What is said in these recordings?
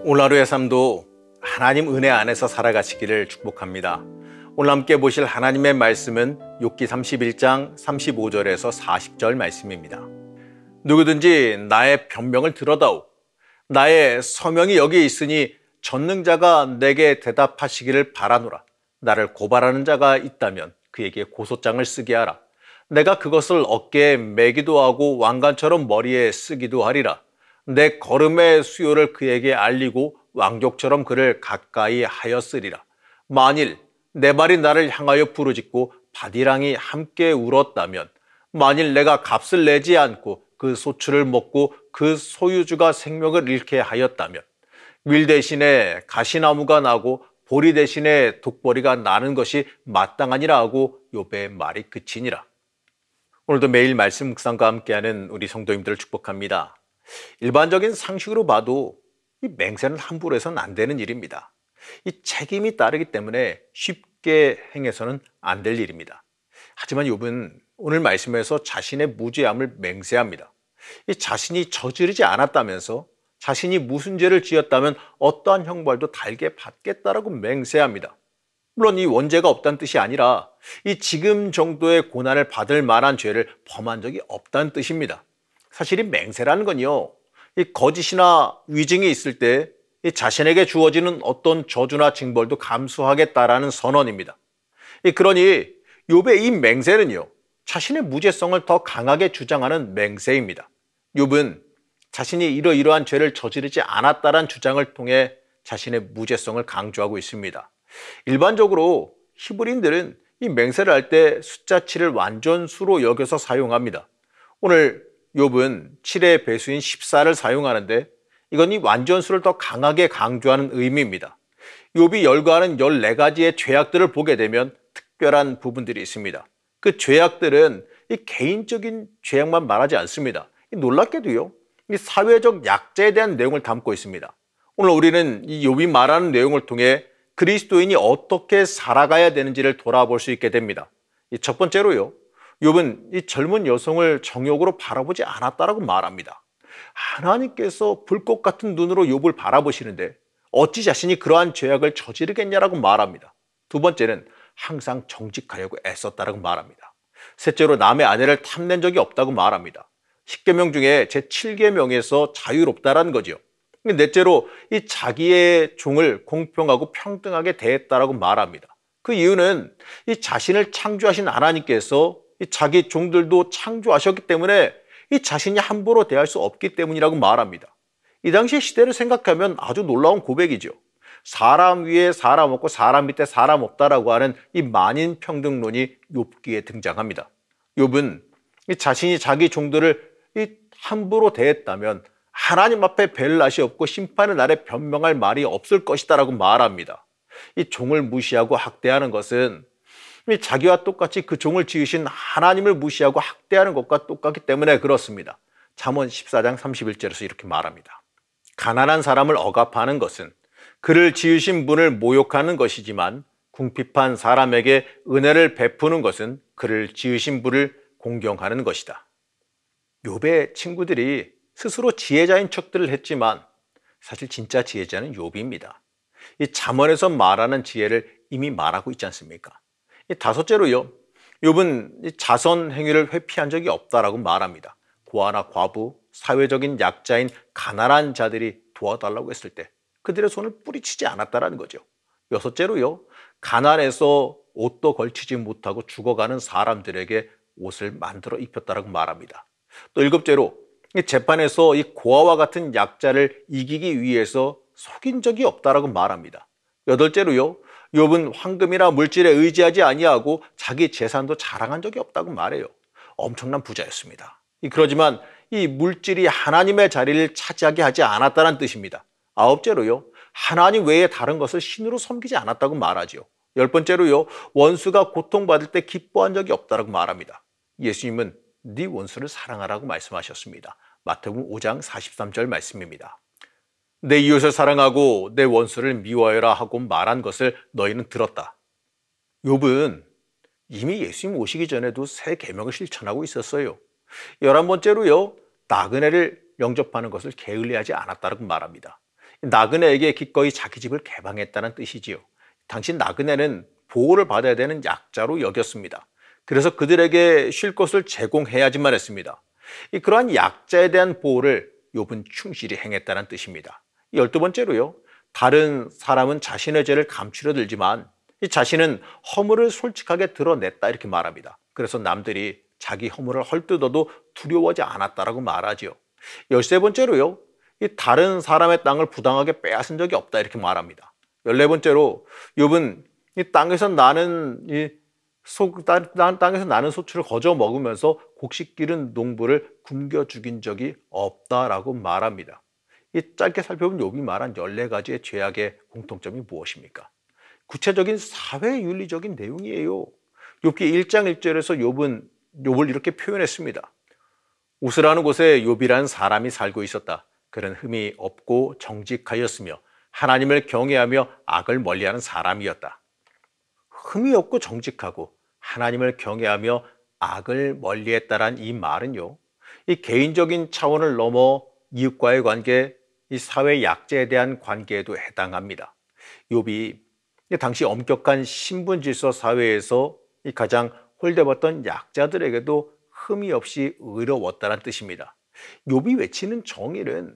오늘 하루의 삶도 하나님 은혜 안에서 살아가시기를 축복합니다. 오늘 함께 보실 하나님의 말씀은 욥기 31장 35절에서 40절 말씀입니다. 누구든지 나의 변명을 들어다오. 나의 서명이 여기 있으니 전능자가 내게 대답하시기를 바라노라. 나를 고발하는 자가 있다면 그에게 고소장을 쓰게 하라. 내가 그것을 어깨에 매기도 하고 왕관처럼 머리에 쓰기도 하리라. 내 걸음의 수요를 그에게 알리고 왕족처럼 그를 가까이 하였으리라. 만일 내 말이 나를 향하여 부르짖고 바디랑이 함께 울었다면, 만일 내가 값을 내지 않고 그 소출을 먹고 그 소유주가 생명을 잃게 하였다면, 밀 대신에 가시나무가 나고 보리 대신에 독보리가 나는 것이 마땅하니라 하고 욥의 말이 그치니라. 오늘도 매일 말씀 묵상과 함께하는 우리 성도님들을 축복합니다. 일반적인 상식으로 봐도 이 맹세는 함부로 해서는 안 되는 일입니다. 이 책임이 따르기 때문에 쉽게 행해서는 안 될 일입니다. 하지만 욥은 오늘 말씀에서 자신의 무죄함을 맹세합니다. 이 자신이 저지르지 않았다면서, 자신이 무슨 죄를 지었다면 어떠한 형벌도 달게 받겠다라고 맹세합니다. 물론 이 원죄가 없다는 뜻이 아니라 이 지금 정도의 고난을 받을 만한 죄를 범한 적이 없다는 뜻입니다. 사실 이 맹세라는 건요, 이 거짓이나 위증이 있을 때 이 자신에게 주어지는 어떤 저주나 징벌도 감수하겠다라는 선언입니다. 그러니 욥의 이 맹세는요, 자신의 무죄성을 더 강하게 주장하는 맹세입니다. 욥은 자신이 이러이러한 죄를 저지르지 않았다라는 주장을 통해 자신의 무죄성을 강조하고 있습니다. 일반적으로 히브리인들은 이 맹세를 할 때 숫자 7을 완전수로 여겨서 사용합니다. 오늘 욥은 7의 배수인 14를 사용하는데, 이건 이 완전수를 더 강하게 강조하는 의미입니다. 욥이 열거하는 14가지의 죄악들을 보게 되면 특별한 부분들이 있습니다. 그 죄악들은 이 개인적인 죄악만 말하지 않습니다. 놀랍게도요, 이 사회적 약자에 대한 내용을 담고 있습니다. 오늘 우리는 이 욥이 말하는 내용을 통해 그리스도인이 어떻게 살아가야 되는지를 돌아볼 수 있게 됩니다. 첫 번째로요, 욥은 이 젊은 여성을 정욕으로 바라보지 않았다라고 말합니다. 하나님께서 불꽃 같은 눈으로 욥을 바라보시는데 어찌 자신이 그러한 죄악을 저지르겠냐라고 말합니다. 두 번째는 항상 정직하려고 애썼다라고 말합니다. 셋째로 남의 아내를 탐낸 적이 없다고 말합니다. 10계명 중에 제7계명에서 자유롭다라는 거죠. 넷째로 이 자기의 종을 공평하고 평등하게 대했다라고 말합니다. 그 이유는 이 자신을 창조하신 하나님께서 이 자기 종들도 창조하셨기 때문에 이 자신이 함부로 대할 수 없기 때문이라고 말합니다. 이 당시의 시대를 생각하면 아주 놀라운 고백이죠. 사람 위에 사람 없고 사람 밑에 사람 없다라고 하는 이 만인평등론이 욥기에 등장합니다. 욥은 이 자신이 자기 종들을 이 함부로 대했다면 하나님 앞에 뵐 낯이 없고 심판의 날에 변명할 말이 없을 것이다라고 말합니다. 이 종을 무시하고 학대하는 것은 자기와 똑같이 그 종을 지으신 하나님을 무시하고 학대하는 것과 똑같기 때문에 그렇습니다. 잠언 14장 31절에서 이렇게 말합니다. 가난한 사람을 억압하는 것은 그를 지으신 분을 모욕하는 것이지만 궁핍한 사람에게 은혜를 베푸는 것은 그를 지으신 분을 공경하는 것이다. 욥의 친구들이 스스로 지혜자인 척들을 했지만 사실 진짜 지혜자는 욥입니다. 이 잠언에서 말하는 지혜를 이미 말하고 있지 않습니까? 다섯째로요, 욥은 자선 행위를 회피한 적이 없다라고 말합니다. 고아나 과부, 사회적인 약자인 가난한 자들이 도와달라고 했을 때 그들의 손을 뿌리치지 않았다라는 거죠. 여섯째로요, 가난해서 옷도 걸치지 못하고 죽어가는 사람들에게 옷을 만들어 입혔다라고 말합니다. 또 일곱째로, 재판에서 이 고아와 같은 약자를 이기기 위해서 속인 적이 없다라고 말합니다. 여덟째로요, 욥은 황금이나 물질에 의지하지 아니하고 자기 재산도 자랑한 적이 없다고 말해요. 엄청난 부자였습니다. 그러지만 이 물질이 하나님의 자리를 차지하게 하지 않았다는 뜻입니다. 아홉째로요, 하나님 외에 다른 것을 신으로 섬기지 않았다고 말하죠. 열 번째로요, 원수가 고통받을 때 기뻐한 적이 없다고 말합니다. 예수님은 네 원수를 사랑하라고 말씀하셨습니다. 마태복음 5장 43절 말씀입니다. 내 이웃을 사랑하고 내 원수를 미워해라 하고 말한 것을 너희는 들었다. 욥은 이미 예수님 오시기 전에도 새 계명을 실천하고 있었어요. 11번째로요, 나그네를 영접하는 것을 게을리하지 않았다고 말합니다. 나그네에게 기꺼이 자기 집을 개방했다는 뜻이지요. 당시 나그네는 보호를 받아야 되는 약자로 여겼습니다. 그래서 그들에게 쉴 곳을 제공해야지만 했습니다. 그러한 약자에 대한 보호를 욥은 충실히 행했다는 뜻입니다. 12번째로요. 다른 사람은 자신의 죄를 감추려 들지만 자신은 허물을 솔직하게 드러냈다 이렇게 말합니다. 그래서 남들이 자기 허물을 헐뜯어도 두려워하지 않았다라고 말하지요. 13번째로요. 다른 사람의 땅을 부당하게 빼앗은 적이 없다 이렇게 말합니다. 14번째로 욥은 이 땅에서 나는 소출을 거저 먹으면서 곡식 기른 농부를 굶겨 죽인 적이 없다라고 말합니다. 이 짧게 살펴본 욥이 말한 14가지의 죄악의 공통점이 무엇입니까? 구체적인 사회윤리적인 내용이에요. 욥기 1장 1절에서 욥을 이렇게 표현했습니다. 우스라는 곳에 욥이라는 사람이 살고 있었다. 그는 흠이 없고 정직하였으며 하나님을 경외하며 악을 멀리하는 사람이었다. 흠이 없고 정직하고 하나님을 경외하며 악을 멀리했다란 이 말은요, 이 개인적인 차원을 넘어 이웃과의 관계, 이 사회 약자에 대한 관계에도 해당합니다. 욥이 당시 엄격한 신분 질서 사회에서 이 가장 홀대받던 약자들에게도 흠이 없이 의로웠다는 뜻입니다. 욥이 외치는 정의는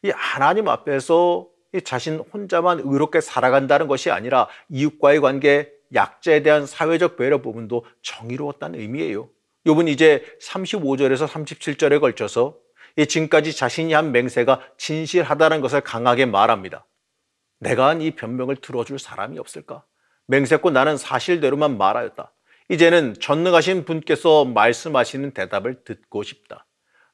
이 하나님 앞에서 이 자신 혼자만 의롭게 살아간다는 것이 아니라 이웃과의 관계, 약자에 대한 사회적 배려 부분도 정의로웠다는 의미예요. 욥은 이제 35절에서 37절에 걸쳐서 지금까지 자신이 한 맹세가 진실하다는 것을 강하게 말합니다. 내가 한 이 변명을 들어줄 사람이 없을까? 맹세코 나는 사실대로만 말하였다. 이제는 전능하신 분께서 말씀하시는 대답을 듣고 싶다.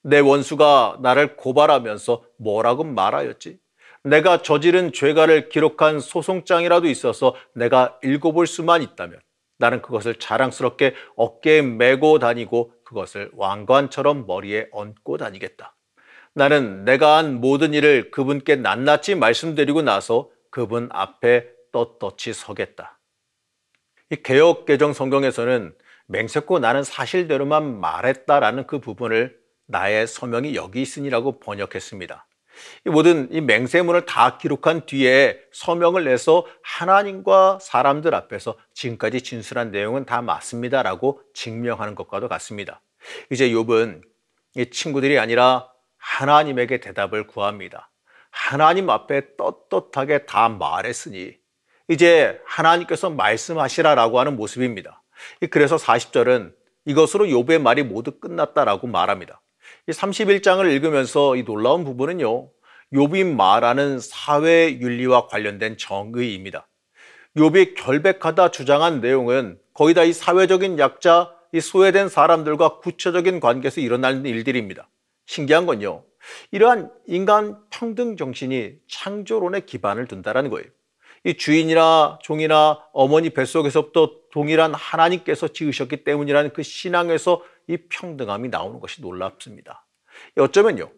내 원수가 나를 고발하면서 뭐라고 말하였지? 내가 저지른 죄가를 기록한 소송장이라도 있어서 내가 읽어볼 수만 있다면 나는 그것을 자랑스럽게 어깨에 메고 다니고 그것을 왕관처럼 머리에 얹고 다니겠다. 나는 내가 한 모든 일을 그분께 낱낱이 말씀드리고 나서 그분 앞에 떳떳이 서겠다. 이 개역 개정 성경에서는 맹세코 나는 사실대로만 말했다라는 그 부분을 나의 서명이 여기 있으니라고 번역했습니다. 이 모든 이 맹세문을 다 기록한 뒤에 서명을 내서 하나님과 사람들 앞에서 지금까지 진술한 내용은 다 맞습니다라고 증명하는 것과도 같습니다. 이제 욥은 이 친구들이 아니라 하나님에게 대답을 구합니다. 하나님 앞에 떳떳하게 다 말했으니 이제 하나님께서 말씀하시라라고 하는 모습입니다. 그래서 40절은 이것으로 욥의 말이 모두 끝났다라고 말합니다. 이 31장을 읽으면서 이 놀라운 부분은요, 욥이 말하는 사회윤리와 관련된 정의입니다. 욥이 결백하다 주장한 내용은 거의 다 이 사회적인 약자, 이 소외된 사람들과 구체적인 관계에서 일어나는 일들입니다. 신기한 건요, 이러한 인간 평등 정신이 창조론에 기반을 둔다는 거예요. 이 주인이나 종이나 어머니 뱃속에서부터 동일한 하나님께서 지으셨기 때문이라는 그 신앙에서 이 평등함이 나오는 것이 놀랍습니다. 어쩌면요,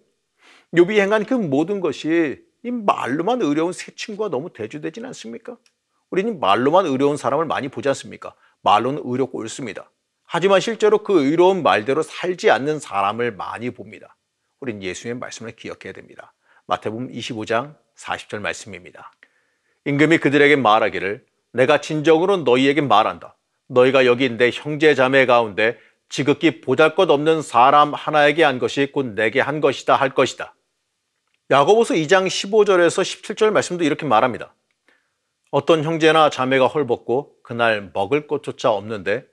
욥이 행한 그 모든 것이 이 말로만 의로운 새 친구와 너무 대조되지는 않습니까? 우리는 말로만 의로운 사람을 많이 보지 않습니까? 말로는 의롭고 옳습니다. 하지만 실제로 그 의로운 말대로 살지 않는 사람을 많이 봅니다. 우린 예수님의 말씀을 기억해야 됩니다. 마태복음 25장 40절 말씀입니다. 임금이 그들에게 말하기를 내가 진정으로 너희에게 말한다. 너희가 여기 내 형제 자매 가운데 지극히 보잘것없는 사람 하나에게 한 것이 곧 내게 한 것이다 할 것이다. 야고보서 2장 15절에서 17절 말씀도 이렇게 말합니다. 어떤 형제나 자매가 헐벗고 그날 먹을 것조차 없는데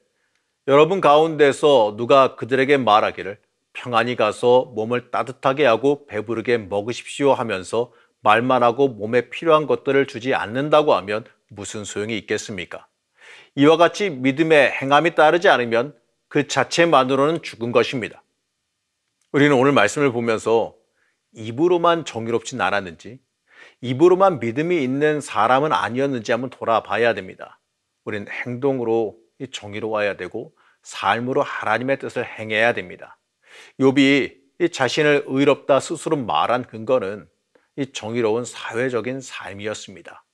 여러분 가운데서 누가 그들에게 말하기를 평안히 가서 몸을 따뜻하게 하고 배부르게 먹으십시오 하면서 말만 하고 몸에 필요한 것들을 주지 않는다고 하면 무슨 소용이 있겠습니까? 이와 같이 믿음에 행함이 따르지 않으면 그 자체만으로는 죽은 것입니다. 우리는 오늘 말씀을 보면서 입으로만 정의롭진 않았는지, 입으로만 믿음이 있는 사람은 아니었는지 한번 돌아봐야 됩니다. 우리는 행동으로 정의로워야 되고 삶으로 하나님의 뜻을 행해야 됩니다. 욥이 자신을 의롭다 스스로 말한 근거는 이 정의로운 사회적인 삶이었습니다.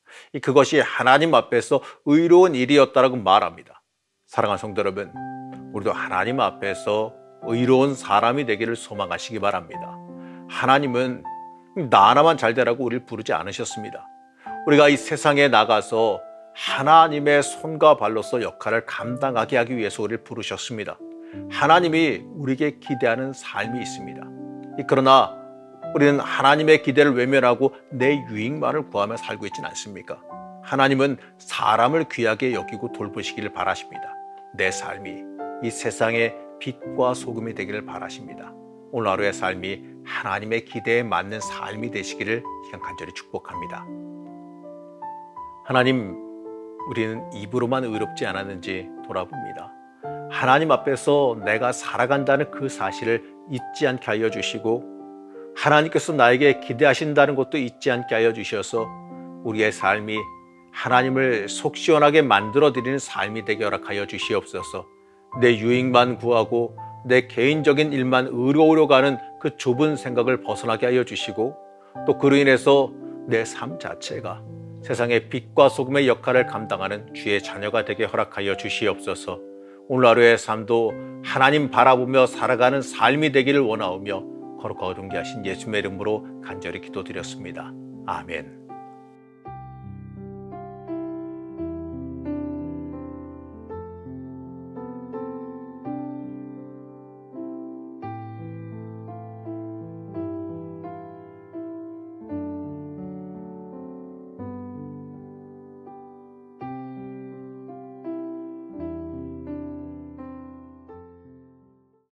그것이 하나님 앞에서 의로운 일이었다라고 말합니다. 사랑하는 성도 여러분, 우리도 하나님 앞에서 의로운 사람이 되기를 소망하시기 바랍니다. 하나님은 나 하나만 잘 되라고 우리를 부르지 않으셨습니다. 우리가 이 세상에 나가서 하나님의 손과 발로서 역할을 감당하게 하기 위해서 우리를 부르셨습니다. 하나님이 우리에게 기대하는 삶이 있습니다. 그러나 우리는 하나님의 기대를 외면하고 내 유익만을 구하며 살고 있지는 않습니까? 하나님은 사람을 귀하게 여기고 돌보시기를 바라십니다. 내 삶이 이 세상의 빛과 소금이 되기를 바라십니다. 오늘 하루의 삶이 하나님의 기대에 맞는 삶이 되시기를 간절히 축복합니다. 하나님, 우리는 입으로만 의롭지 않았는지 돌아봅니다. 하나님 앞에서 내가 살아간다는 그 사실을 잊지 않게 하여 주시고, 하나님께서 나에게 기대하신다는 것도 잊지 않게 하여 주셔서 우리의 삶이 하나님을 속 시원하게 만들어드리는 삶이 되게 허락하여 주시옵소서. 내 유익만 구하고 내 개인적인 일만 의로우려 가는 그 좁은 생각을 벗어나게 하여 주시고, 또 그로 인해서 내 삶 자체가 세상의 빛과 소금의 역할을 감당하는 주의 자녀가 되게 허락하여 주시옵소서. 오늘 하루의 삶도 하나님 바라보며 살아가는 삶이 되기를 원하오며 거룩하고 존귀하신 예수님의 이름으로 간절히 기도드렸습니다. 아멘.